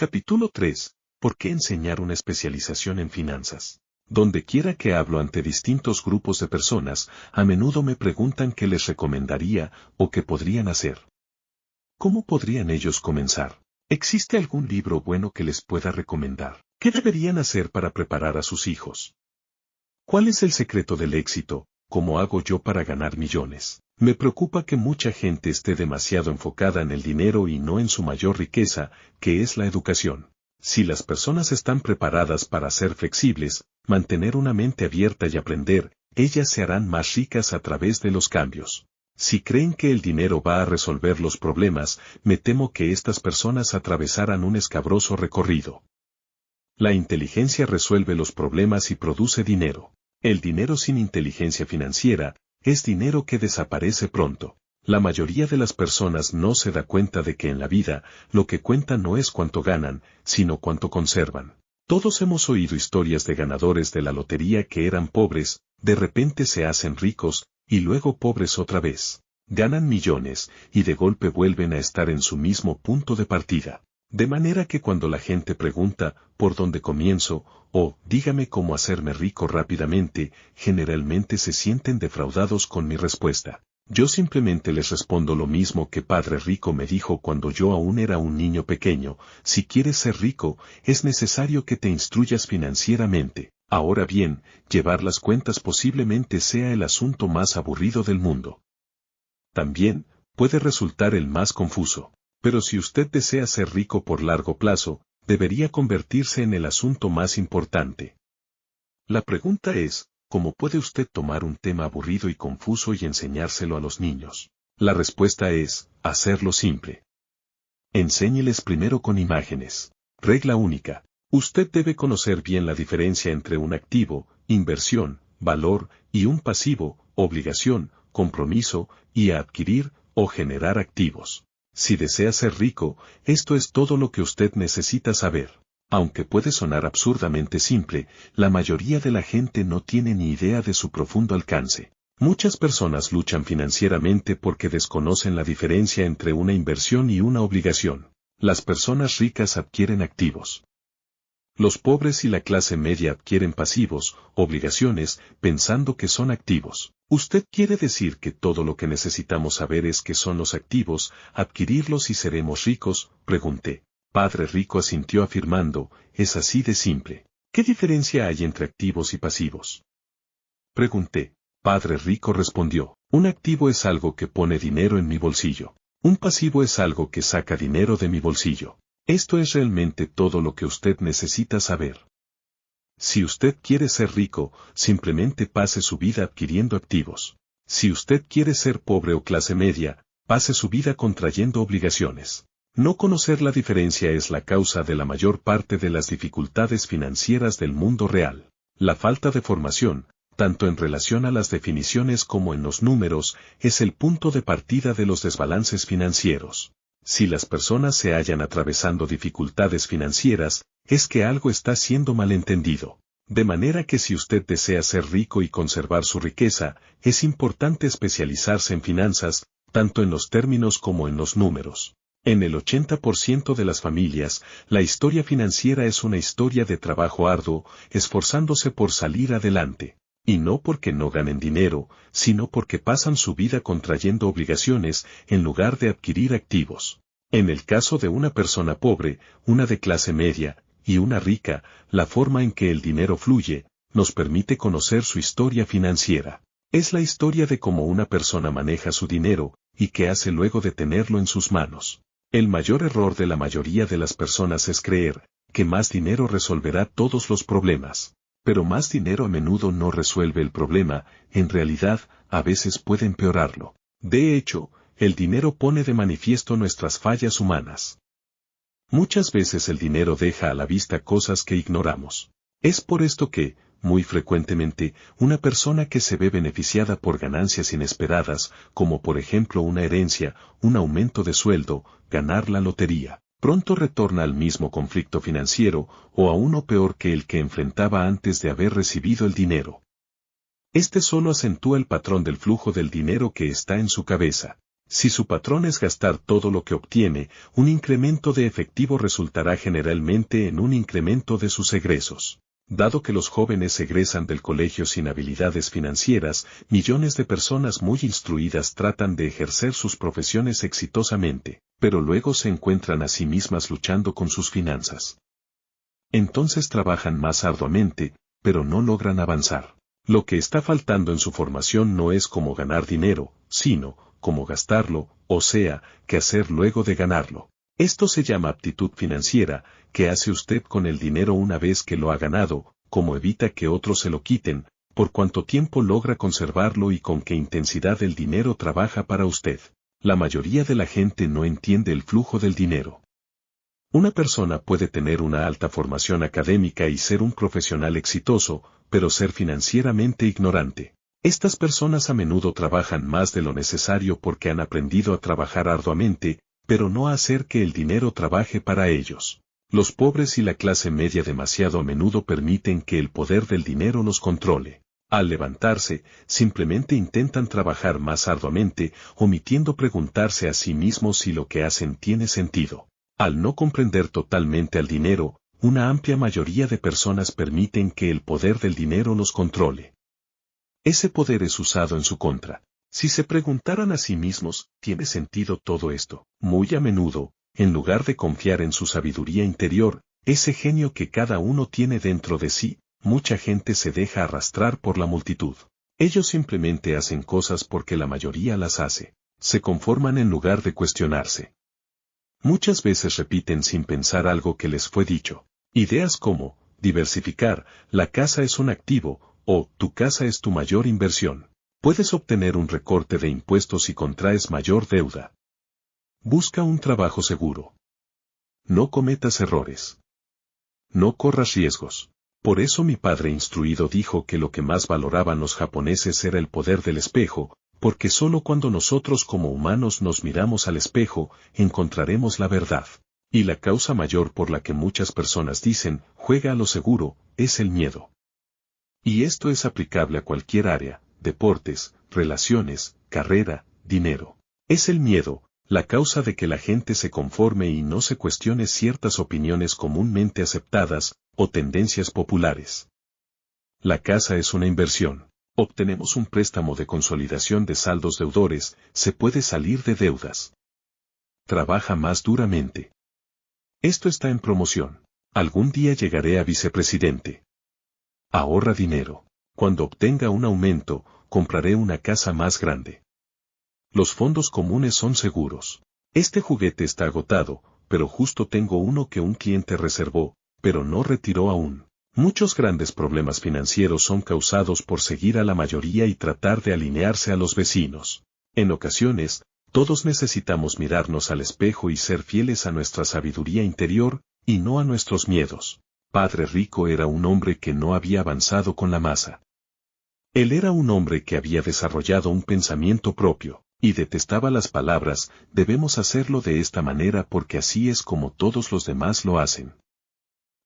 Capítulo 3. ¿Por qué enseñar una especialización en finanzas? Donde quiera que hablo ante distintos grupos de personas, a menudo me preguntan qué les recomendaría o qué podrían hacer. ¿Cómo podrían ellos comenzar? ¿Existe algún libro bueno que les pueda recomendar? ¿Qué deberían hacer para preparar a sus hijos? ¿Cuál es el secreto del éxito? ¿Cómo hago yo para ganar millones? Me preocupa que mucha gente esté demasiado enfocada en el dinero y no en su mayor riqueza, que es la educación. Si las personas están preparadas para ser flexibles, mantener una mente abierta y aprender, ellas se harán más ricas a través de los cambios. Si creen que el dinero va a resolver los problemas, me temo que estas personas atravesarán un escabroso recorrido. La inteligencia resuelve los problemas y produce dinero. El dinero sin inteligencia financiera es dinero que desaparece pronto. La mayoría de las personas no se da cuenta de que en la vida lo que cuenta no es cuánto ganan, sino cuánto conservan. Todos hemos oído historias de ganadores de la lotería que eran pobres, de repente se hacen ricos, y luego pobres otra vez. Ganan millones, y de golpe vuelven a estar en su mismo punto de partida. De manera que cuando la gente pregunta, ¿por dónde comienzo? O, dígame cómo hacerme rico rápidamente, generalmente se sienten defraudados con mi respuesta. Yo simplemente les respondo lo mismo que Padre Rico me dijo cuando yo aún era un niño pequeño: si quieres ser rico, es necesario que te instruyas financieramente. Ahora bien, llevar las cuentas posiblemente sea el asunto más aburrido del mundo. También, puede resultar el más confuso. Pero si usted desea ser rico por largo plazo, debería convertirse en el asunto más importante. La pregunta es, ¿cómo puede usted tomar un tema aburrido y confuso y enseñárselo a los niños? La respuesta es, hacerlo simple. Enséñeles primero con imágenes. Regla única. Usted debe conocer bien la diferencia entre un activo, inversión, valor, y un pasivo, obligación, compromiso, y adquirir o generar activos. Si desea ser rico, esto es todo lo que usted necesita saber. Aunque puede sonar absurdamente simple, la mayoría de la gente no tiene ni idea de su profundo alcance. Muchas personas luchan financieramente porque desconocen la diferencia entre una inversión y una obligación. Las personas ricas adquieren activos. Los pobres y la clase media adquieren pasivos, obligaciones, pensando que son activos. ¿Usted quiere decir que todo lo que necesitamos saber es qué son los activos, adquirirlos y seremos ricos? Pregunté. Padre Rico asintió afirmando, es así de simple. ¿Qué diferencia hay entre activos y pasivos? Pregunté. Padre Rico respondió, un activo es algo que pone dinero en mi bolsillo. Un pasivo es algo que saca dinero de mi bolsillo. Esto es realmente todo lo que usted necesita saber. Si usted quiere ser rico, simplemente pase su vida adquiriendo activos. Si usted quiere ser pobre o clase media, pase su vida contrayendo obligaciones. No conocer la diferencia es la causa de la mayor parte de las dificultades financieras del mundo real. La falta de formación, tanto en relación a las definiciones como en los números, es el punto de partida de los desbalances financieros. Si las personas se hallan atravesando dificultades financieras, es que algo está siendo malentendido. De manera que si usted desea ser rico y conservar su riqueza, es importante especializarse en finanzas, tanto en los términos como en los números. En el 80% de las familias, la historia financiera es una historia de trabajo arduo, esforzándose por salir adelante. Y no porque no ganen dinero, sino porque pasan su vida contrayendo obligaciones en lugar de adquirir activos. En el caso de una persona pobre, una de clase media, y una rica, la forma en que el dinero fluye, nos permite conocer su historia financiera. Es la historia de cómo una persona maneja su dinero, y qué hace luego de tenerlo en sus manos. El mayor error de la mayoría de las personas es creer que más dinero resolverá todos los problemas. Pero más dinero a menudo no resuelve el problema, en realidad, a veces puede empeorarlo. De hecho, el dinero pone de manifiesto nuestras fallas humanas. Muchas veces el dinero deja a la vista cosas que ignoramos. Es por esto que, muy frecuentemente, una persona que se ve beneficiada por ganancias inesperadas, como por ejemplo una herencia, un aumento de sueldo, ganar la lotería, pronto retorna al mismo conflicto financiero, o a uno peor que el que enfrentaba antes de haber recibido el dinero. Este solo acentúa el patrón del flujo del dinero que está en su cabeza. Si su patrón es gastar todo lo que obtiene, un incremento de efectivo resultará generalmente en un incremento de sus egresos. Dado que los jóvenes egresan del colegio sin habilidades financieras, millones de personas muy instruidas tratan de ejercer sus profesiones exitosamente, pero luego se encuentran a sí mismas luchando con sus finanzas. Entonces trabajan más arduamente, pero no logran avanzar. Lo que está faltando en su formación no es cómo ganar dinero, sino cómo gastarlo, o sea, qué hacer luego de ganarlo. Esto se llama aptitud financiera. ¿Qué hace usted con el dinero una vez que lo ha ganado? ¿Cómo evita que otros se lo quiten? ¿Por cuánto tiempo logra conservarlo y con qué intensidad el dinero trabaja para usted? La mayoría de la gente no entiende el flujo del dinero. Una persona puede tener una alta formación académica y ser un profesional exitoso, pero ser financieramente ignorante. Estas personas a menudo trabajan más de lo necesario porque han aprendido a trabajar arduamente, pero no a hacer que el dinero trabaje para ellos. Los pobres y la clase media demasiado a menudo permiten que el poder del dinero los controle. Al levantarse, simplemente intentan trabajar más arduamente, omitiendo preguntarse a sí mismos si lo que hacen tiene sentido. Al no comprender totalmente al dinero, una amplia mayoría de personas permiten que el poder del dinero los controle. Ese poder es usado en su contra. Si se preguntaran a sí mismos, ¿tiene sentido todo esto? Muy a menudo, en lugar de confiar en su sabiduría interior, ese genio que cada uno tiene dentro de sí, mucha gente se deja arrastrar por la multitud. Ellos simplemente hacen cosas porque la mayoría las hace. Se conforman en lugar de cuestionarse. Muchas veces repiten sin pensar algo que les fue dicho. Ideas como, diversificar, la casa es un activo, o tu casa es tu mayor inversión. Puedes obtener un recorte de impuestos si contraes mayor deuda. Busca un trabajo seguro. No cometas errores. No corras riesgos. Por eso mi padre instruido dijo que lo que más valoraban los japoneses era el poder del espejo, porque solo cuando nosotros como humanos nos miramos al espejo, encontraremos la verdad. Y la causa mayor por la que muchas personas dicen, juega a lo seguro, es el miedo. Y esto es aplicable a cualquier área, deportes, relaciones, carrera, dinero. Es el miedo, la causa de que la gente se conforme y no se cuestione ciertas opiniones comúnmente aceptadas, o tendencias populares. La casa es una inversión. Obtenemos un préstamo de consolidación de saldos deudores, se puede salir de deudas. Trabaja más duramente. Esto está en promoción. Algún día llegaré a vicepresidente. Ahorra dinero. Cuando obtenga un aumento, compraré una casa más grande. Los fondos comunes son seguros. Este juguete está agotado, pero justo tengo uno que un cliente reservó, pero no retiró aún. Muchos grandes problemas financieros son causados por seguir a la mayoría y tratar de alinearse a los vecinos. En ocasiones, todos necesitamos mirarnos al espejo y ser fieles a nuestra sabiduría interior, y no a nuestros miedos. Padre Rico era un hombre que no había avanzado con la masa. Él era un hombre que había desarrollado un pensamiento propio, y detestaba las palabras, debemos hacerlo de esta manera porque así es como todos los demás lo hacen.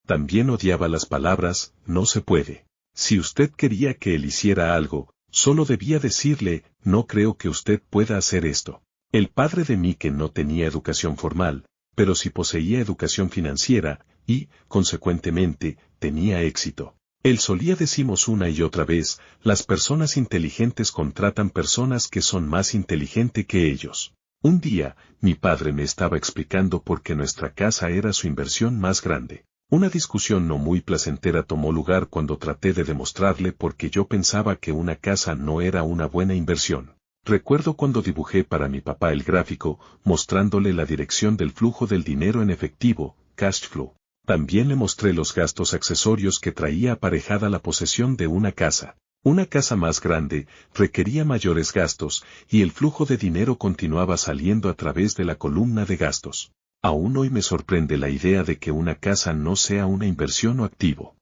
También odiaba las palabras, no se puede. Si usted quería que él hiciera algo, solo debía decirle, no creo que usted pueda hacer esto. El padre de Mike no tenía educación formal, pero sí poseía educación financiera, y, consecuentemente, tenía éxito. Él solía decimos una y otra vez, las personas inteligentes contratan personas que son más inteligentes que ellos. Un día, mi padre me estaba explicando por qué nuestra casa era su inversión más grande. Una discusión no muy placentera tomó lugar cuando traté de demostrarle por qué yo pensaba que una casa no era una buena inversión. Recuerdo cuando dibujé para mi papá el gráfico, mostrándole la dirección del flujo del dinero en efectivo, cash flow. También le mostré los gastos accesorios que traía aparejada la posesión de una casa. Una casa más grande requería mayores gastos, y el flujo de dinero continuaba saliendo a través de la columna de gastos. Aún hoy me sorprende la idea de que una casa no sea una inversión o activo.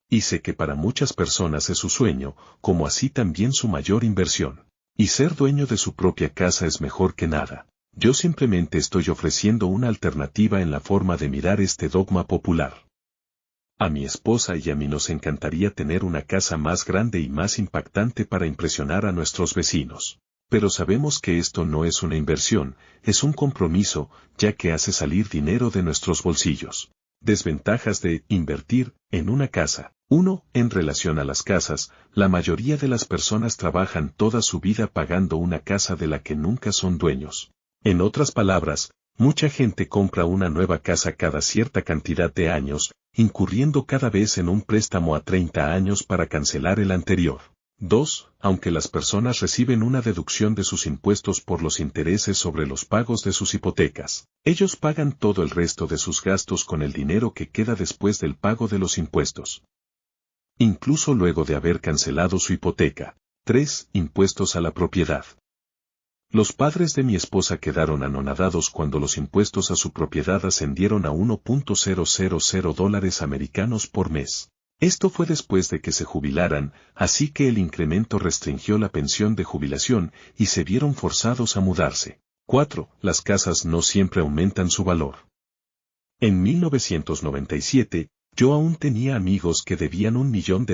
Y sé que para muchas personas es su sueño, como así también su mayor inversión. Y ser dueño de su propia casa es mejor que nada. Yo simplemente estoy ofreciendo una alternativa en la forma de mirar este dogma popular. A mi esposa y a mí nos encantaría tener una casa más grande y más impactante para impresionar a nuestros vecinos. Pero sabemos que esto no es una inversión, es un compromiso, ya que hace salir dinero de nuestros bolsillos. Desventajas de invertir en una casa. 1. En relación a las casas, la mayoría de las personas trabajan toda su vida pagando una casa de la que nunca son dueños. En otras palabras, mucha gente compra una nueva casa cada cierta cantidad de años, incurriendo cada vez en un préstamo a 30 años para cancelar el anterior. 2. Aunque las personas reciben una deducción de sus impuestos por los intereses sobre los pagos de sus hipotecas, ellos pagan todo el resto de sus gastos con el dinero que queda después del pago de los impuestos, incluso luego de haber cancelado su hipoteca. 3. Impuestos a la propiedad. Los padres de mi esposa quedaron anonadados cuando los impuestos a su propiedad ascendieron a $1.000 americanos por mes. Esto fue después de que se jubilaran, así que el incremento restringió la pensión de jubilación y se vieron forzados a mudarse. 4. Las casas no siempre aumentan su valor. En 1997, yo aún tenía amigos que debían $1 millón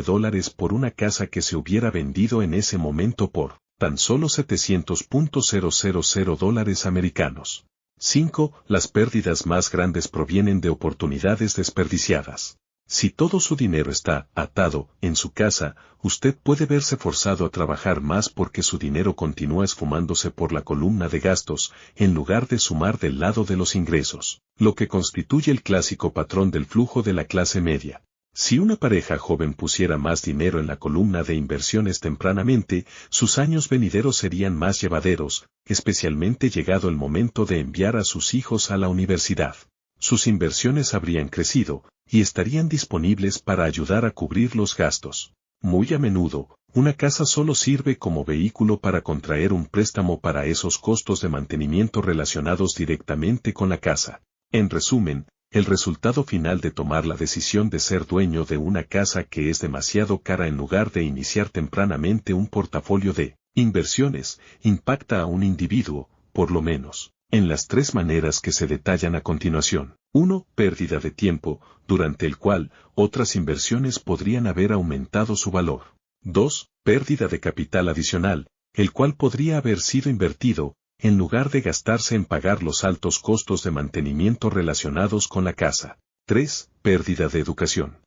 por una casa que se hubiera vendido en ese momento por tan solo $700.000 americanos. 5. Las pérdidas más grandes provienen de oportunidades desperdiciadas. Si todo su dinero está atado en su casa, usted puede verse forzado a trabajar más porque su dinero continúa esfumándose por la columna de gastos, en lugar de sumar del lado de los ingresos, lo que constituye el clásico patrón del flujo de la clase media. Si una pareja joven pusiera más dinero en la columna de inversiones tempranamente, sus años venideros serían más llevaderos, especialmente llegado el momento de enviar a sus hijos a la universidad. Sus inversiones habrían crecido, y estarían disponibles para ayudar a cubrir los gastos. Muy a menudo, una casa solo sirve como vehículo para contraer un préstamo para esos costos de mantenimiento relacionados directamente con la casa. En resumen, el resultado final de tomar la decisión de ser dueño de una casa que es demasiado cara en lugar de iniciar tempranamente un portafolio de inversiones, impacta a un individuo, por lo menos, en las 3 maneras que se detallan a continuación. 1. Pérdida de tiempo, durante el cual otras inversiones podrían haber aumentado su valor. 2. Pérdida de capital adicional, el cual podría haber sido invertido, en lugar de gastarse en pagar los altos costos de mantenimiento relacionados con la casa. 3. Pérdida de educación.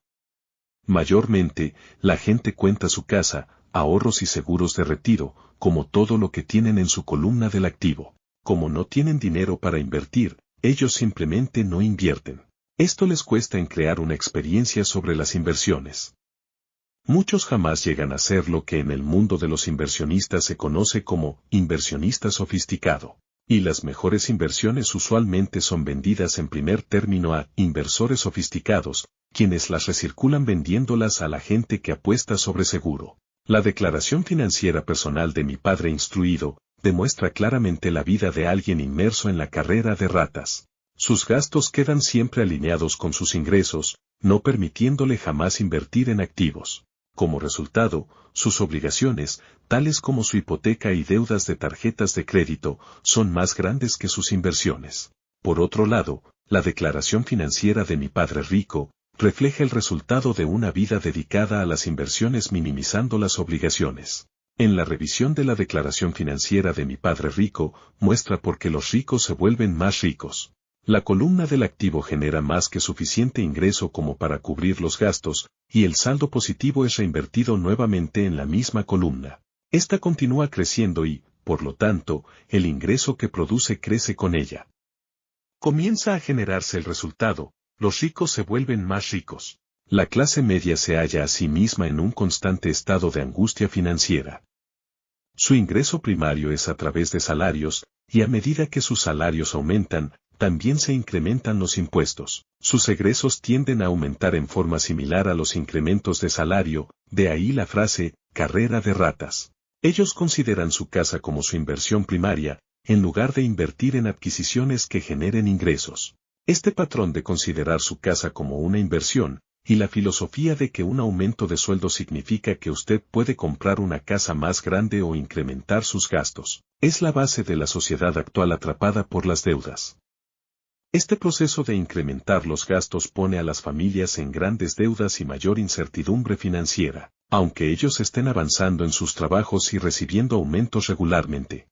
Mayormente, la gente cuenta su casa, ahorros y seguros de retiro, como todo lo que tienen en su columna del activo. Como no tienen dinero para invertir, ellos simplemente no invierten. Esto les cuesta en crear una experiencia sobre las inversiones. Muchos jamás llegan a ser lo que en el mundo de los inversionistas se conoce como inversionista sofisticado. Y las mejores inversiones usualmente son vendidas en primer término a inversores sofisticados, quienes las recirculan vendiéndolas a la gente que apuesta sobre seguro. La declaración financiera personal de mi padre instruido demuestra claramente la vida de alguien inmerso en la carrera de ratas. Sus gastos quedan siempre alineados con sus ingresos, no permitiéndole jamás invertir en activos. Como resultado, sus obligaciones, tales como su hipoteca y deudas de tarjetas de crédito, son más grandes que sus inversiones. Por otro lado, la declaración financiera de mi padre rico refleja el resultado de una vida dedicada a las inversiones minimizando las obligaciones. En la revisión de la declaración financiera de mi padre rico, muestra por qué los ricos se vuelven más ricos. La columna del activo genera más que suficiente ingreso como para cubrir los gastos, y el saldo positivo es reinvertido nuevamente en la misma columna. Esta continúa creciendo y, por lo tanto, el ingreso que produce crece con ella. Comienza a generarse el resultado, los ricos se vuelven más ricos. La clase media se halla a sí misma en un constante estado de angustia financiera. Su ingreso primario es a través de salarios, y a medida que sus salarios aumentan, también se incrementan los impuestos. Sus egresos tienden a aumentar en forma similar a los incrementos de salario, de ahí la frase, carrera de ratas. Ellos consideran su casa como su inversión primaria, en lugar de invertir en adquisiciones que generen ingresos. Este patrón de considerar su casa como una inversión, y la filosofía de que un aumento de sueldo significa que usted puede comprar una casa más grande o incrementar sus gastos, es la base de la sociedad actual atrapada por las deudas. Este proceso de incrementar los gastos pone a las familias en grandes deudas y mayor incertidumbre financiera. aunque ellos estén avanzando en sus trabajos y recibiendo aumentos regularmente.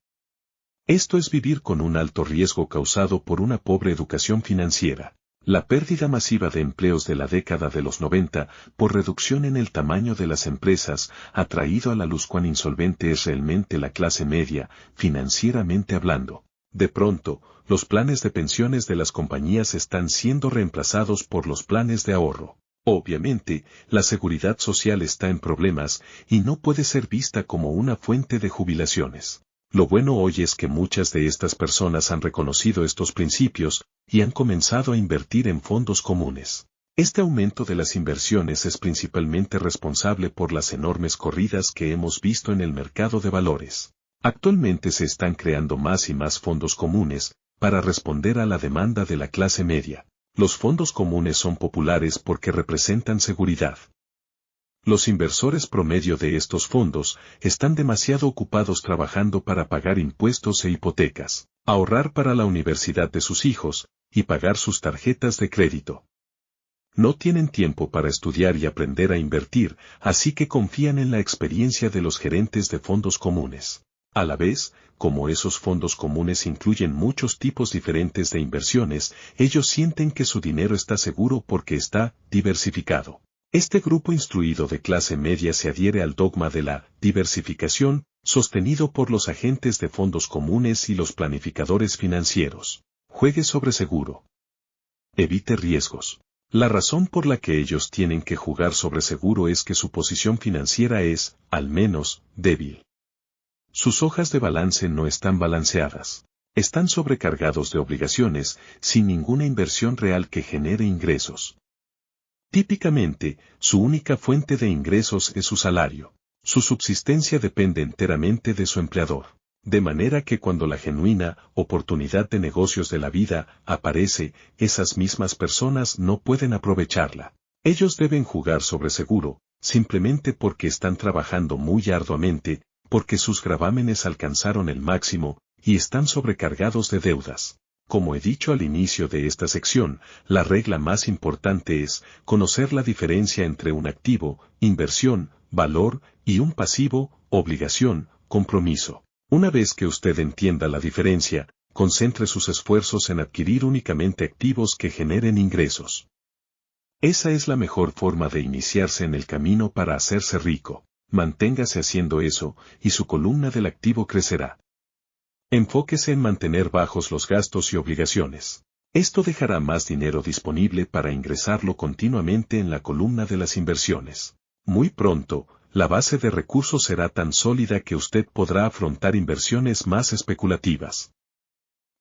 Esto es vivir con un alto riesgo causado por una pobre educación financiera. La pérdida masiva de empleos de la década de los 90, por reducción en el tamaño de las empresas, ha traído a la luz cuán insolvente es realmente la clase media, financieramente hablando. De pronto, los planes de pensiones de las compañías están siendo reemplazados por los planes de ahorro. Obviamente, la seguridad social está en problemas y no puede ser vista como una fuente de jubilaciones. Lo bueno hoy es que muchas de estas personas han reconocido estos principios y han comenzado a invertir en fondos comunes. Este aumento de las inversiones es principalmente responsable por las enormes corridas que hemos visto en el mercado de valores. Actualmente se están creando más y más fondos comunes para responder a la demanda de la clase media. Los fondos comunes son populares porque representan seguridad. Los inversores promedio de estos fondos están demasiado ocupados trabajando para pagar impuestos e hipotecas, ahorrar para la universidad de sus hijos y pagar sus tarjetas de crédito. No tienen tiempo para estudiar y aprender a invertir, así que confían en la experiencia de los gerentes de fondos comunes. A la vez, como esos fondos comunes incluyen muchos tipos diferentes de inversiones, ellos sienten que su dinero está seguro porque está diversificado. Este grupo instruido de clase media se adhiere al dogma de la diversificación, sostenido por los agentes de fondos comunes y los planificadores financieros. Juegue sobre seguro. Evite riesgos. La razón por la que ellos tienen que jugar sobre seguro es que su posición financiera es, al menos, débil. Sus hojas de balance no están balanceadas. Están sobrecargados de obligaciones, sin ninguna inversión real que genere ingresos. Típicamente, su única fuente de ingresos es su salario. Su subsistencia depende enteramente de su empleador. De manera que cuando la genuina oportunidad de negocios de la vida aparece, esas mismas personas no pueden aprovecharla. Ellos deben jugar sobre seguro, simplemente porque están trabajando muy arduamente, porque sus gravámenes alcanzaron el máximo, y están sobrecargados de deudas. Como he dicho al inicio de esta sección, la regla más importante es conocer la diferencia entre un activo, inversión, valor, y un pasivo, obligación, compromiso. Una vez que usted entienda la diferencia, concentre sus esfuerzos en adquirir únicamente activos que generen ingresos. Esa es la mejor forma de iniciarse en el camino para hacerse rico. Manténgase haciendo eso, y su columna del activo crecerá. Enfóquese en mantener bajos los gastos y obligaciones. Esto dejará más dinero disponible para ingresarlo continuamente en la columna de las inversiones. Muy pronto, la base de recursos será tan sólida que usted podrá afrontar inversiones más especulativas.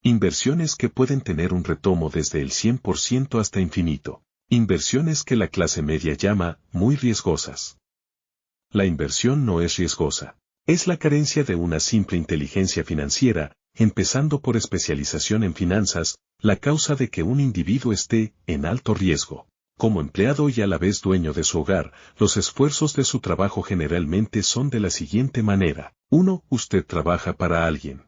Inversiones que pueden tener un retomo desde el 100% hasta infinito. Inversiones que la clase media llama muy riesgosas. La inversión no es riesgosa. Es la carencia de una simple inteligencia financiera, empezando por especialización en finanzas, la causa de que un individuo esté en alto riesgo. Como empleado y a la vez dueño de su hogar, los esfuerzos de su trabajo generalmente son de la siguiente manera. 1. Usted trabaja para alguien.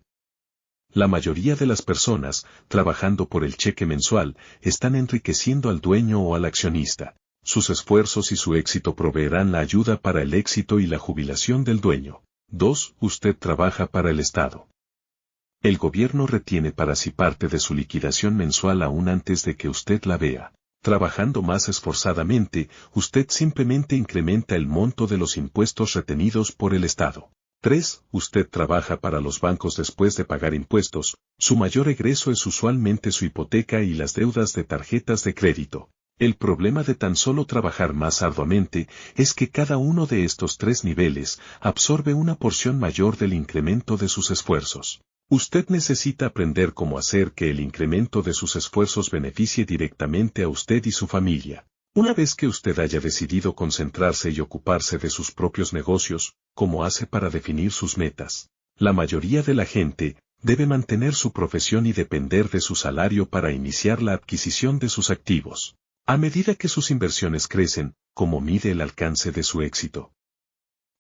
La mayoría de las personas, trabajando por el cheque mensual, están enriqueciendo al dueño o al accionista. Sus esfuerzos y su éxito proveerán la ayuda para el éxito y la jubilación del dueño. 2. Usted trabaja para el Estado. El gobierno retiene para sí parte de su liquidación mensual aún antes de que usted la vea. Trabajando más esforzadamente, usted simplemente incrementa el monto de los impuestos retenidos por el Estado. 3. Usted trabaja para los bancos después de pagar impuestos. Su mayor egreso es usualmente su hipoteca y las deudas de tarjetas de crédito. El problema de tan solo trabajar más arduamente es que cada uno de estos tres niveles absorbe una porción mayor del incremento de sus esfuerzos. Usted necesita aprender cómo hacer que el incremento de sus esfuerzos beneficie directamente a usted y su familia. Una vez que usted haya decidido concentrarse y ocuparse de sus propios negocios, ¿cómo hace para definir sus metas? La mayoría de la gente debe mantener su profesión y depender de su salario para iniciar la adquisición de sus activos. A medida que sus inversiones crecen, ¿cómo mide el alcance de su éxito?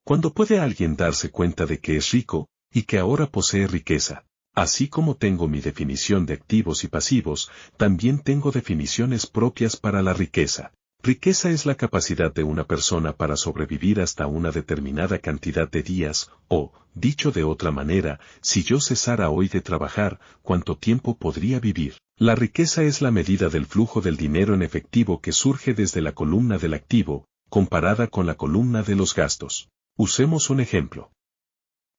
¿Cuándo puede alguien darse cuenta de que es rico, y que ahora posee riqueza? Así como tengo mi definición de activos y pasivos, también tengo definiciones propias para la riqueza. Riqueza es la capacidad de una persona para sobrevivir hasta una determinada cantidad de días, o, dicho de otra manera, si yo cesara hoy de trabajar, ¿cuánto tiempo podría vivir? La riqueza es la medida del flujo del dinero en efectivo que surge desde la columna del activo, comparada con la columna de los gastos. Usemos un ejemplo.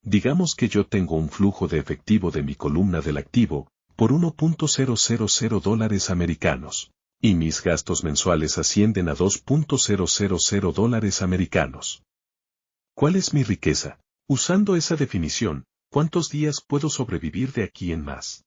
Digamos que yo tengo un flujo de efectivo de mi columna del activo, por $1.000 americanos. Y mis gastos mensuales ascienden a $2.000. ¿Cuál es mi riqueza? Usando esa definición, ¿cuántos días puedo sobrevivir de aquí en más?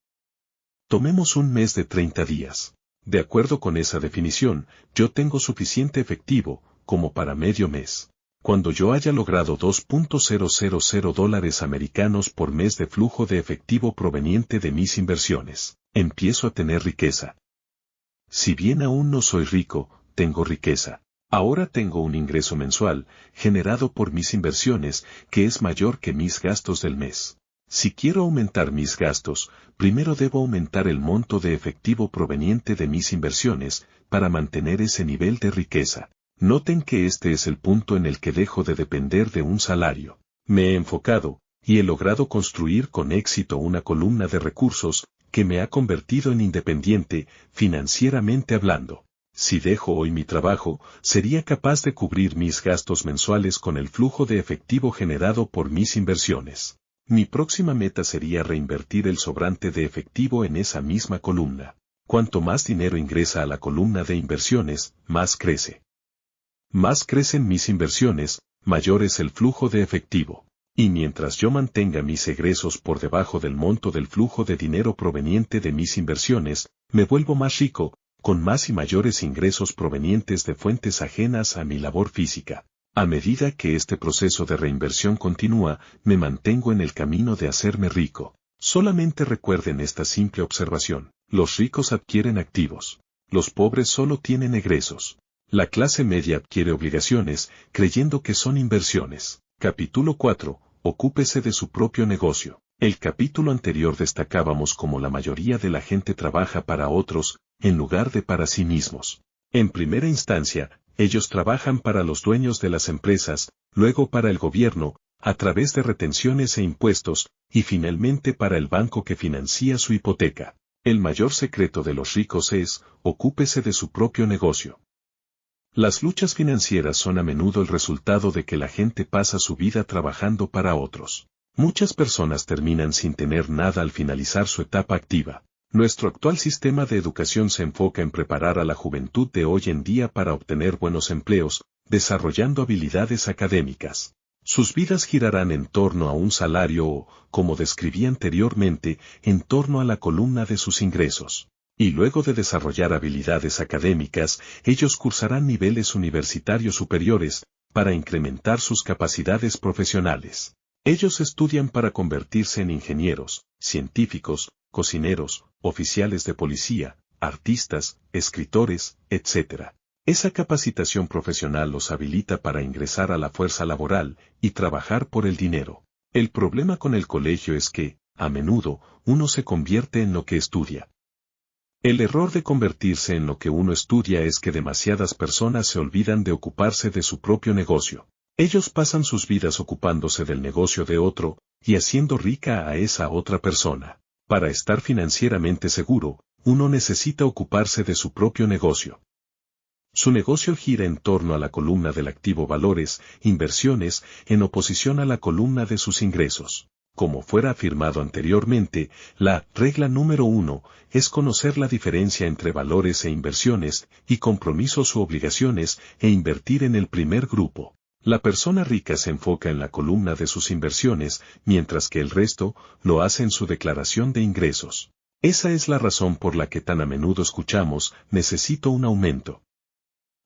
Tomemos un mes de 30 días. De acuerdo con esa definición, yo tengo suficiente efectivo, como para medio mes. Cuando yo haya logrado $2.000 americanos por mes de flujo de efectivo proveniente de mis inversiones, empiezo a tener riqueza. Si bien aún no soy rico, tengo riqueza. Ahora tengo un ingreso mensual, generado por mis inversiones, que es mayor que mis gastos del mes. Si quiero aumentar mis gastos, primero debo aumentar el monto de efectivo proveniente de mis inversiones, para mantener ese nivel de riqueza. Noten que este es el punto en el que dejo de depender de un salario. Me he enfocado, y he logrado construir con éxito una columna de recursos, que me ha convertido en independiente, financieramente hablando. Si dejo hoy mi trabajo, sería capaz de cubrir mis gastos mensuales con el flujo de efectivo generado por mis inversiones. Mi próxima meta sería reinvertir el sobrante de efectivo en esa misma columna. Cuanto más dinero ingresa a la columna de inversiones, más crece. Más crecen mis inversiones, mayor es el flujo de efectivo. Y mientras yo mantenga mis egresos por debajo del monto del flujo de dinero proveniente de mis inversiones, me vuelvo más rico, con más y mayores ingresos provenientes de fuentes ajenas a mi labor física. A medida que este proceso de reinversión continúa, me mantengo en el camino de hacerme rico. Solamente recuerden esta simple observación: los ricos adquieren activos. Los pobres solo tienen egresos. La clase media adquiere obligaciones, creyendo que son inversiones. Capítulo 4. Ocúpese de su propio negocio. El capítulo anterior destacábamos cómo la mayoría de la gente trabaja para otros, en lugar de para sí mismos. En primera instancia, ellos trabajan para los dueños de las empresas, luego para el gobierno, a través de retenciones e impuestos, y finalmente para el banco que financia su hipoteca. El mayor secreto de los ricos es: ocúpese de su propio negocio. Las luchas financieras son a menudo el resultado de que la gente pasa su vida trabajando para otros. Muchas personas terminan sin tener nada al finalizar su etapa activa. Nuestro actual sistema de educación se enfoca en preparar a la juventud de hoy en día para obtener buenos empleos, desarrollando habilidades académicas. Sus vidas girarán en torno a un salario o, como describí anteriormente, en torno a la columna de sus ingresos. Y luego de desarrollar habilidades académicas, ellos cursarán niveles universitarios superiores, para incrementar sus capacidades profesionales. Ellos estudian para convertirse en ingenieros, científicos, cocineros, oficiales de policía, artistas, escritores, etc. Esa capacitación profesional los habilita para ingresar a la fuerza laboral y trabajar por el dinero. El problema con el colegio es que, a menudo, uno se convierte en lo que estudia. El error de convertirse en lo que uno estudia es que demasiadas personas se olvidan de ocuparse de su propio negocio. Ellos pasan sus vidas ocupándose del negocio de otro, y haciendo rica a esa otra persona. Para estar financieramente seguro, uno necesita ocuparse de su propio negocio. Su negocio gira en torno a la columna del activo valores, inversiones, en oposición a la columna de sus ingresos. Como fuera afirmado anteriormente, la regla número 1 es conocer la diferencia entre valores e inversiones, y compromisos u obligaciones, e invertir en el primer grupo. La persona rica se enfoca en la columna de sus inversiones, mientras que el resto lo hace en su declaración de ingresos. Esa es la razón por la que tan a menudo escuchamos: necesito un aumento.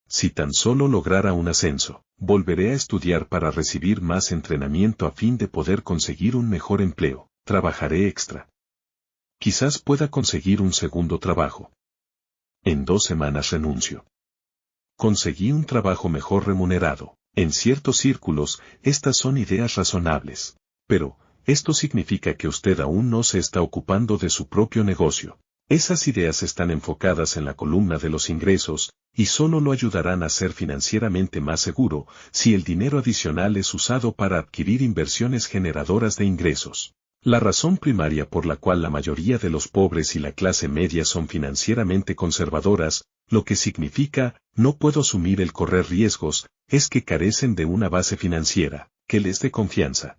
Si tan solo lograra un ascenso, volveré a estudiar para recibir más entrenamiento a fin de poder conseguir un mejor empleo, trabajaré extra. Quizás pueda conseguir un segundo trabajo. En 2 semanas renuncio. Conseguí un trabajo mejor remunerado. En ciertos círculos, estas son ideas razonables. Pero, esto significa que usted aún no se está ocupando de su propio negocio. Esas ideas están enfocadas en la columna de los ingresos, y solo lo ayudarán a ser financieramente más seguro si el dinero adicional es usado para adquirir inversiones generadoras de ingresos. La razón primaria por la cual la mayoría de los pobres y la clase media son financieramente conservadoras, lo que significa, no puedo asumir el correr riesgos, es que carecen de una base financiera, que les dé confianza.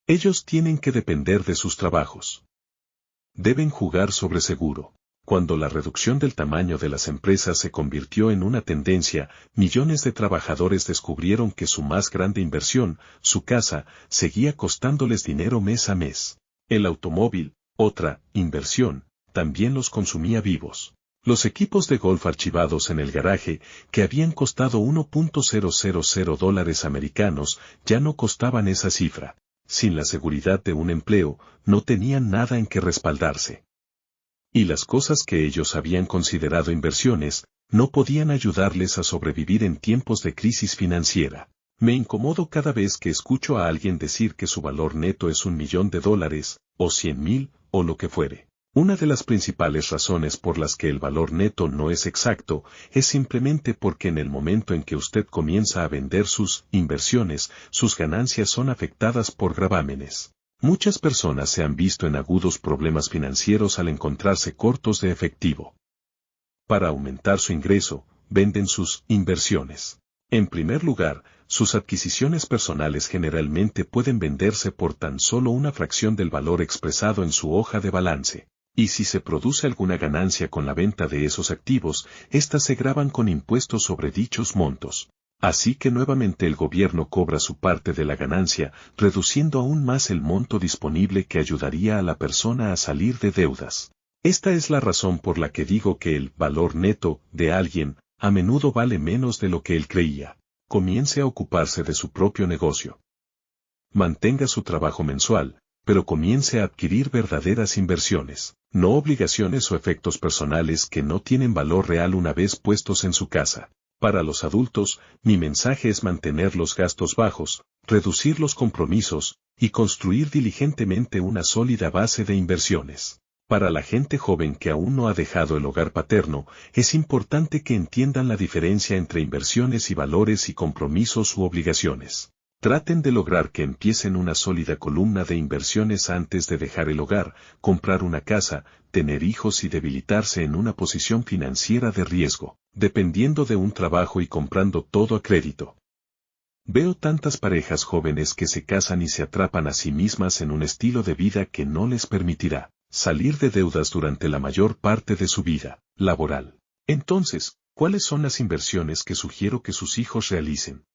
Ellos tienen que depender de sus trabajos. Deben jugar sobre seguro. Cuando la reducción del tamaño de las empresas se convirtió en una tendencia, millones de trabajadores descubrieron que su más grande inversión, su casa, seguía costándoles dinero mes a mes. El automóvil, otra inversión, también los consumía vivos. Los equipos de golf archivados en el garaje, que habían costado $1.000 americanos, ya no costaban esa cifra. Sin la seguridad de un empleo, no tenían nada en que respaldarse. Y las cosas que ellos habían considerado inversiones, no podían ayudarles a sobrevivir en tiempos de crisis financiera. Me incomodo cada vez que escucho a alguien decir que su valor neto es $1.000.000, o 100.000, o lo que fuere. Una de las principales razones por las que el valor neto no es exacto, es simplemente porque en el momento en que usted comienza a vender sus inversiones, sus ganancias son afectadas por gravámenes. Muchas personas se han visto en agudos problemas financieros al encontrarse cortos de efectivo. Para aumentar su ingreso, venden sus inversiones. En primer lugar, sus adquisiciones personales generalmente pueden venderse por tan solo una fracción del valor expresado en su hoja de balance. Y si se produce alguna ganancia con la venta de esos activos, éstas se gravan con impuestos sobre dichos montos. Así que nuevamente el gobierno cobra su parte de la ganancia, reduciendo aún más el monto disponible que ayudaría a la persona a salir de deudas. Esta es la razón por la que digo que el valor neto de alguien, a menudo vale menos de lo que él creía. Comience a ocuparse de su propio negocio. Mantenga su trabajo mensual, pero comience a adquirir verdaderas inversiones, no obligaciones o efectos personales que no tienen valor real una vez puestos en su casa. Para los adultos, mi mensaje es mantener los gastos bajos, reducir los compromisos, y construir diligentemente una sólida base de inversiones. Para la gente joven que aún no ha dejado el hogar paterno, es importante que entiendan la diferencia entre inversiones y valores y compromisos u obligaciones. Traten de lograr que empiecen una sólida columna de inversiones antes de dejar el hogar, comprar una casa, tener hijos y debilitarse en una posición financiera de riesgo, dependiendo de un trabajo y comprando todo a crédito. Veo tantas parejas jóvenes que se casan y se atrapan a sí mismas en un estilo de vida que no les permitirá salir de deudas durante la mayor parte de su vida laboral. Entonces, ¿cuáles son las inversiones que sugiero que sus hijos realicen?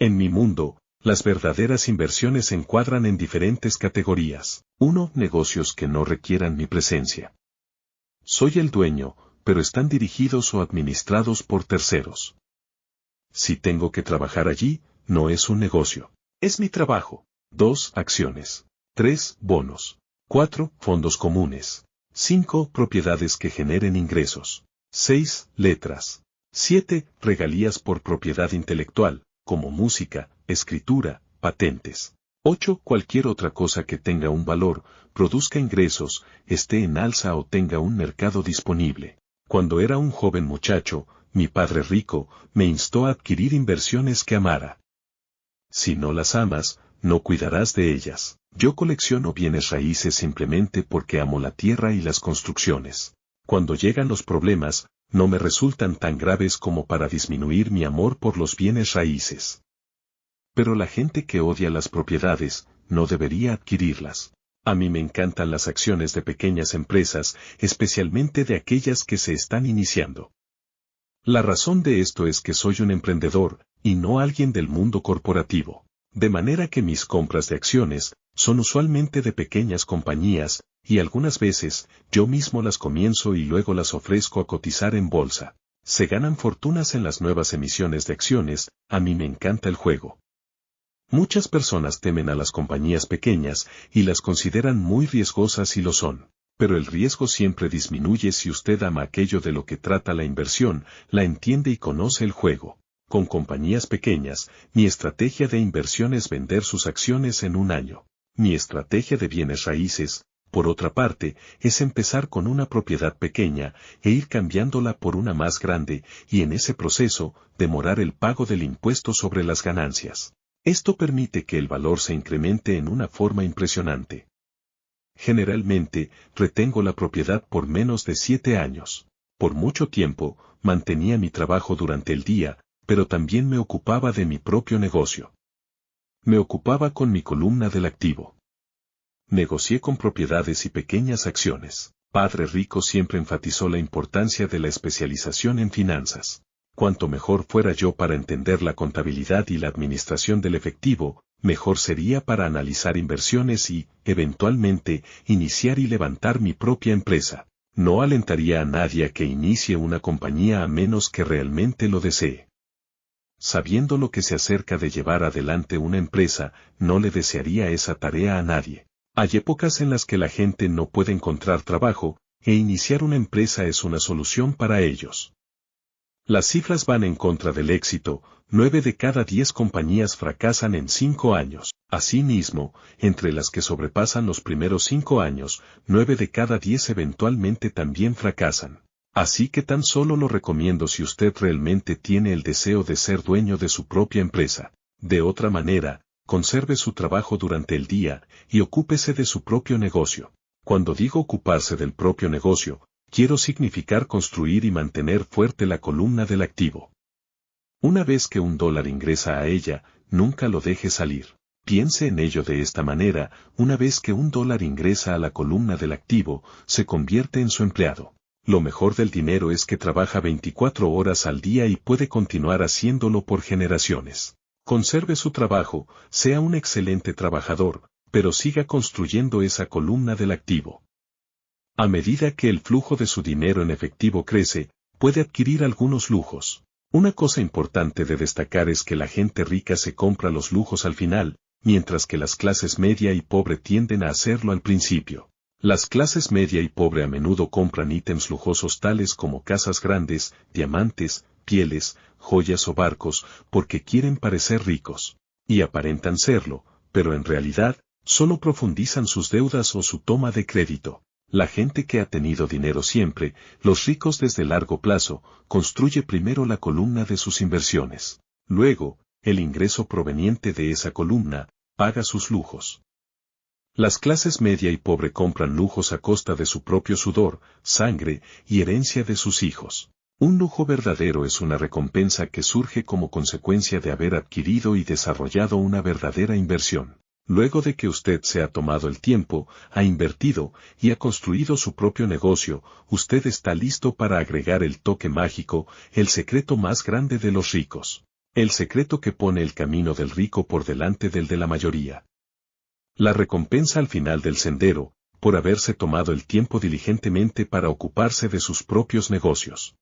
En mi mundo, las verdaderas inversiones se encuadran en diferentes categorías. 1. Negocios que no requieran mi presencia. Soy el dueño, pero están dirigidos o administrados por terceros. Si tengo que trabajar allí, no es un negocio. Es mi trabajo. 2. Acciones. 3. Bonos. 4. Fondos comunes. 5. Propiedades que generen ingresos. 6. Letras. 7. Regalías por propiedad intelectual, como música, escritura, patentes. 8. Cualquier otra cosa que tenga un valor, produzca ingresos, esté en alza o tenga un mercado disponible. Cuando era un joven muchacho, mi padre rico me instó a adquirir inversiones que amara. Si no las amas, no cuidarás de ellas. Yo colecciono bienes raíces simplemente porque amo la tierra y las construcciones. Cuando llegan los problemas, no me resultan tan graves como para disminuir mi amor por los bienes raíces. Pero la gente que odia las propiedades, no debería adquirirlas. A mí me encantan las acciones de pequeñas empresas, especialmente de aquellas que se están iniciando. La razón de esto es que soy un emprendedor, y no alguien del mundo corporativo. De manera que mis compras de acciones, son usualmente de pequeñas compañías, y algunas veces, yo mismo las comienzo y luego las ofrezco a cotizar en bolsa. Se ganan fortunas en las nuevas emisiones de acciones, a mí me encanta el juego. Muchas personas temen a las compañías pequeñas, y las consideran muy riesgosas y lo son. Pero el riesgo siempre disminuye si usted ama aquello de lo que trata la inversión, la entiende y conoce el juego. Con compañías pequeñas, mi estrategia de inversión es vender sus acciones en un año. Mi estrategia de bienes raíces, Por otra parte, es empezar con una propiedad pequeña e ir cambiándola por una más grande y en ese proceso, demorar el pago del impuesto sobre las ganancias. Esto permite que el valor se incremente en una forma impresionante. Generalmente, retengo la propiedad por menos de 7 años. Por mucho tiempo, mantenía mi trabajo durante el día, pero también me ocupaba de mi propio negocio. Me ocupaba con mi columna del activo. Negocié con propiedades y pequeñas acciones. Padre Rico siempre enfatizó la importancia de la especialización en finanzas. Cuanto mejor fuera yo para entender la contabilidad y la administración del efectivo, mejor sería para analizar inversiones y, eventualmente, iniciar y levantar mi propia empresa. No alentaría a nadie a que inicie una compañía a menos que realmente lo desee. Sabiendo lo que se acerca de llevar adelante una empresa, no le desearía esa tarea a nadie. Hay épocas en las que la gente no puede encontrar trabajo, e iniciar una empresa es una solución para ellos. Las cifras van en contra del éxito, 9 de cada 10 compañías fracasan en 5 años. Asimismo, entre las que sobrepasan los primeros 5 años, 9 de cada 10 eventualmente también fracasan. Así que tan solo lo recomiendo si usted realmente tiene el deseo de ser dueño de su propia empresa. De otra manera, conserve su trabajo durante el día y ocúpese de su propio negocio. Cuando digo ocuparse del propio negocio, quiero significar construir y mantener fuerte la columna del activo. Una vez que $1 ingresa a ella, nunca lo deje salir. Piense en ello de esta manera, una vez que $1 ingresa a la columna del activo, se convierte en su empleado. Lo mejor del dinero es que trabaja 24 horas al día y puede continuar haciéndolo por generaciones. Conserve su trabajo, sea un excelente trabajador, pero siga construyendo esa columna del activo. A medida que el flujo de su dinero en efectivo crece, puede adquirir algunos lujos. Una cosa importante de destacar es que la gente rica se compra los lujos al final, mientras que las clases media y pobre tienden a hacerlo al principio. Las clases media y pobre a menudo compran ítems lujosos tales como casas grandes, diamantes, pieles, joyas o barcos, porque quieren parecer ricos. Y aparentan serlo, pero en realidad, solo profundizan sus deudas o su toma de crédito. La gente que ha tenido dinero siempre, los ricos desde largo plazo, construye primero la columna de sus inversiones. Luego, el ingreso proveniente de esa columna, paga sus lujos. Las clases media y pobre compran lujos a costa de su propio sudor, sangre y herencia de sus hijos. Un lujo verdadero es una recompensa que surge como consecuencia de haber adquirido y desarrollado una verdadera inversión. Luego de que usted se ha tomado el tiempo, ha invertido y ha construido su propio negocio, usted está listo para agregar el toque mágico, el secreto más grande de los ricos. El secreto que pone el camino del rico por delante del de la mayoría. La recompensa al final del sendero, por haberse tomado el tiempo diligentemente para ocuparse de sus propios negocios.